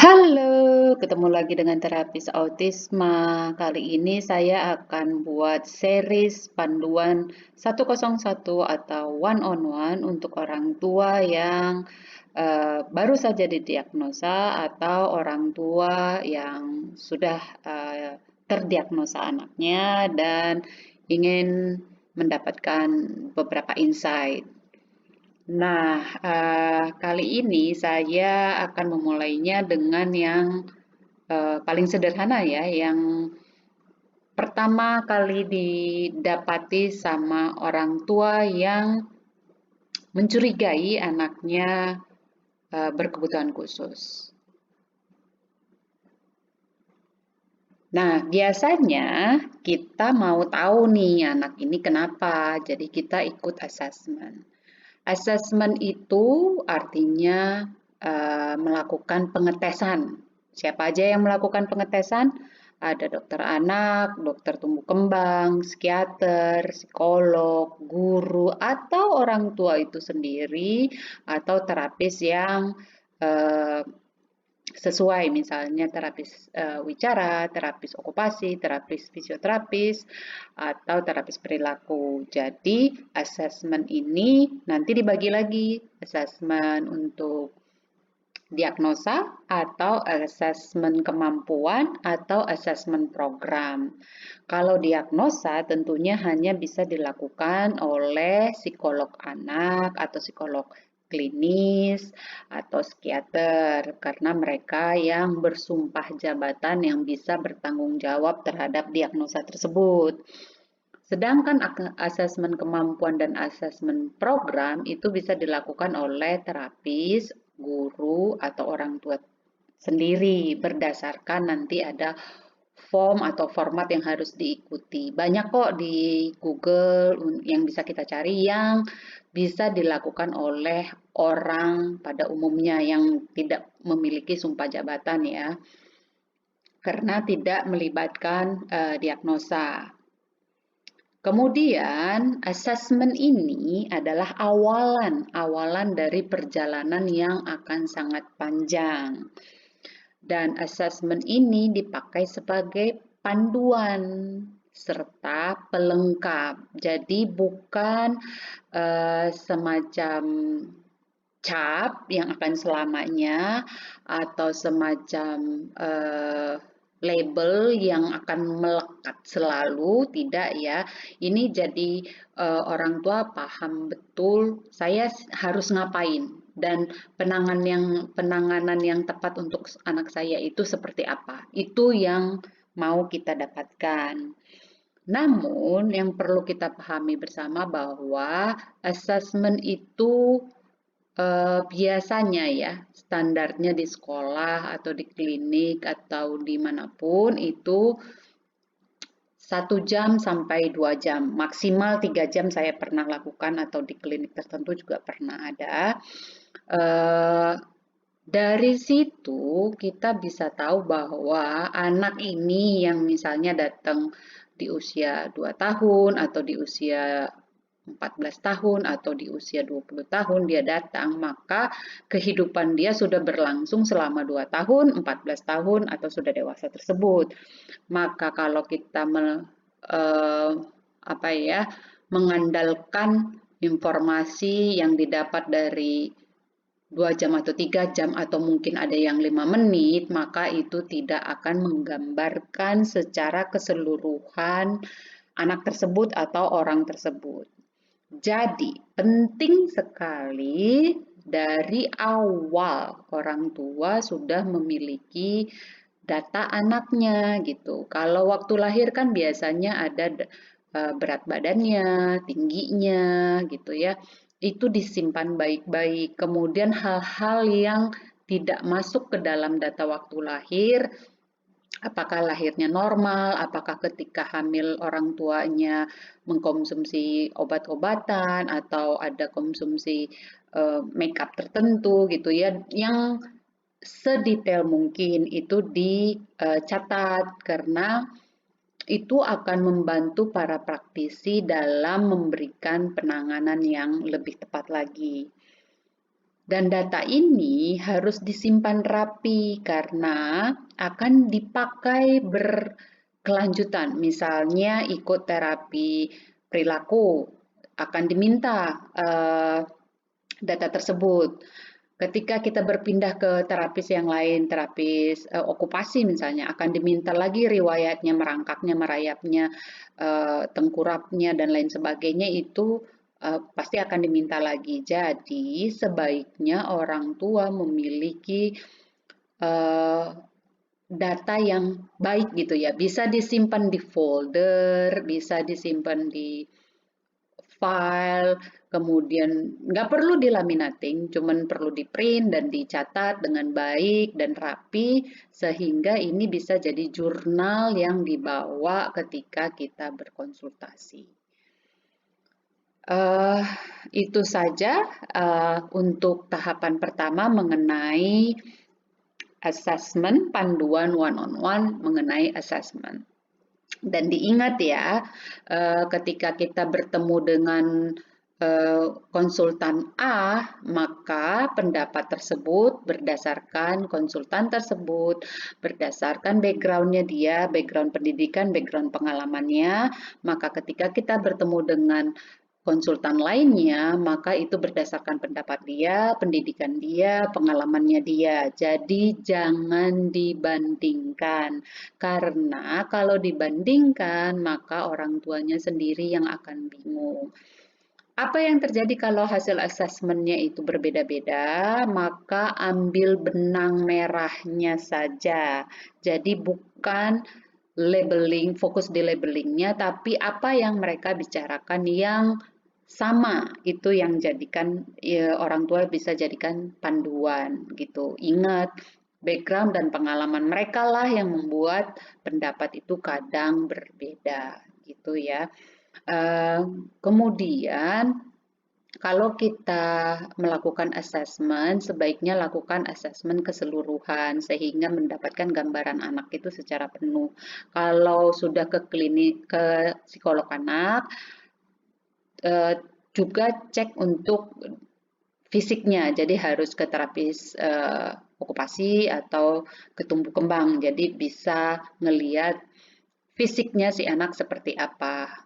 Halo, ketemu lagi dengan terapis autisma. Kali ini saya akan buat series panduan 101 atau one on one untuk orang tua yang baru saja didiagnosa atau orang tua yang sudah terdiagnosa anaknya dan ingin mendapatkan beberapa insight. Nah, kali ini saya akan memulainya dengan yang paling sederhana ya, yang pertama kali didapati sama orang tua yang mencurigai anaknya berkebutuhan khusus. Nah, biasanya kita mau tahu nih anak ini kenapa, jadi kita ikut assessment. Assessment itu artinya melakukan pengetesan. Siapa aja yang melakukan pengetesan? Ada dokter anak, dokter tumbuh kembang, psikiater, psikolog, guru, atau orang tua itu sendiri, atau terapis yang eh, sesuai, misalnya terapis wicara, terapis okupasi, terapis fisioterapis, atau terapis perilaku. Jadi, assessment ini nanti dibagi lagi, assessment untuk diagnosa atau assessment kemampuan atau assessment program. Kalau diagnosa tentunya hanya bisa dilakukan oleh psikolog anak atau psikolog klinis atau psikiater karena mereka yang bersumpah jabatan yang bisa bertanggung jawab terhadap diagnosa tersebut. Sedangkan asesmen kemampuan dan asesmen program itu bisa dilakukan oleh terapis, guru, atau orang tua sendiri berdasarkan nanti ada form atau format yang harus diikuti. Banyak kok di Google yang bisa kita cari yang bisa dilakukan oleh orang pada umumnya yang tidak memiliki sumpah jabatan ya, karena tidak melibatkan diagnosa. Kemudian, asesmen ini adalah awalan dari perjalanan yang akan sangat panjang. Dan asesmen ini dipakai sebagai panduan serta pelengkap. Jadi bukan semacam cap yang akan selamanya atau semacam label yang akan melekat selalu, tidak ya. Ini jadi orang tua paham betul saya harus ngapain dan penanganan yang tepat untuk anak saya itu seperti apa. Itu yang mau kita dapatkan. Namun yang perlu kita pahami bersama bahwa assessment itu biasanya ya standarnya di sekolah atau di klinik atau dimanapun itu 1 jam sampai 2 jam, maksimal 3 jam saya pernah lakukan atau di klinik tertentu juga pernah ada. Dari situ kita bisa tahu bahwa anak ini yang misalnya datang di usia 2 tahun atau di usia 14 tahun atau di usia 20 tahun dia datang, maka kehidupan dia sudah berlangsung selama 2 tahun, 14 tahun atau sudah dewasa tersebut. Maka kalau kita mengandalkan informasi yang didapat dari 2 jam atau 3 jam atau mungkin ada yang 5 menit, maka itu tidak akan menggambarkan secara keseluruhan anak tersebut atau orang tersebut. Jadi, penting sekali dari awal orang tua sudah memiliki data anaknya gitu. Kalau waktu lahir kan biasanya ada berat badannya, tingginya gitu ya. Itu disimpan baik-baik. Kemudian hal-hal yang tidak masuk ke dalam data waktu lahir, apakah lahirnya normal, apakah ketika hamil orang tuanya mengkonsumsi obat-obatan atau ada konsumsi makeup tertentu gitu ya, yang sedetail mungkin itu dicatat karena itu akan membantu para praktisi dalam memberikan penanganan yang lebih tepat lagi. Dan data ini harus disimpan rapi karena akan dipakai berkelanjutan. Misalnya ikut terapi perilaku, akan diminta data tersebut. Ketika kita berpindah ke terapis yang lain, terapis okupasi misalnya, akan diminta lagi riwayatnya, merangkaknya, merayapnya, tengkurapnya, dan lain sebagainya itu pasti akan diminta lagi. Jadi sebaiknya orang tua memiliki uh, data yang baik gitu ya. Bisa disimpan di folder, bisa disimpan di file, kemudian nggak perlu dilaminating, cuman perlu di print dan dicatat dengan baik dan rapi, sehingga ini bisa jadi jurnal yang dibawa ketika kita berkonsultasi. Uh, itu saja untuk tahapan pertama mengenai assessment, panduan one-on-one mengenai assessment. Dan diingat ya, ketika kita bertemu dengan konsultan A, maka pendapat tersebut berdasarkan konsultan tersebut, berdasarkan background-nya dia, background pendidikan, background pengalamannya, maka ketika kita bertemu dengan konsultan lainnya, maka itu berdasarkan pendapat dia, pendidikan dia, pengalamannya dia. Jadi jangan dibandingkan. Karena kalau dibandingkan, maka orang tuanya sendiri yang akan bingung. Apa yang terjadi kalau hasil asesmennya itu berbeda-beda, maka ambil benang merahnya saja. Jadi bukan labeling, fokus di labelingnya, tapi apa yang mereka bicarakan yang sama, itu yang jadikan ya, orang tua bisa jadikan panduan gitu. Ingat, background dan pengalaman mereka lah yang membuat pendapat itu kadang berbeda gitu ya. Kemudian kalau kita melakukan assessment, sebaiknya lakukan assessment keseluruhan sehingga mendapatkan gambaran anak itu secara penuh. Kalau sudah ke klinik, ke psikolog anak, juga cek untuk fisiknya, jadi harus ke terapis okupasi atau ke tumbuh kembang, jadi bisa ngeliat fisiknya si anak seperti apa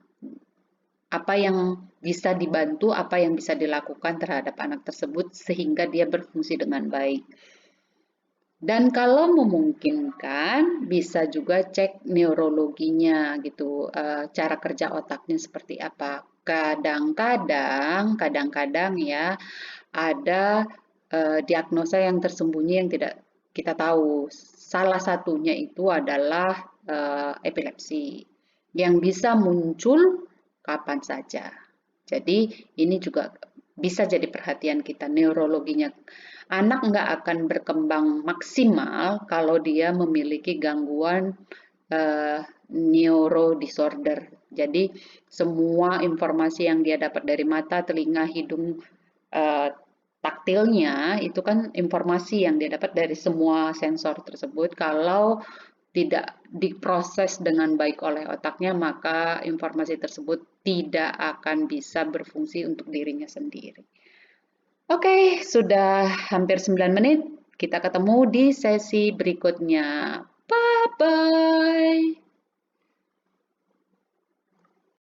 yang bisa dibantu, apa yang bisa dilakukan terhadap anak tersebut sehingga dia berfungsi dengan baik. Dan kalau memungkinkan bisa juga cek neurologinya gitu, cara kerja otaknya seperti apa. Kadang-kadang ya ada diagnosa yang tersembunyi yang tidak kita tahu. Salah satunya itu adalah epilepsi yang bisa muncul kapan saja. Jadi ini juga bisa jadi perhatian kita neurologinya. Anak nggak akan berkembang maksimal kalau dia memiliki gangguan neurodisorder. Jadi semua informasi yang dia dapat dari mata, telinga, hidung, taktilnya itu kan informasi yang dia dapat dari semua sensor tersebut. Kalau tidak diproses dengan baik oleh otaknya, maka informasi tersebut tidak akan bisa berfungsi untuk dirinya sendiri. Oke, sudah hampir 9 menit. Kita ketemu di sesi berikutnya. Bye-bye.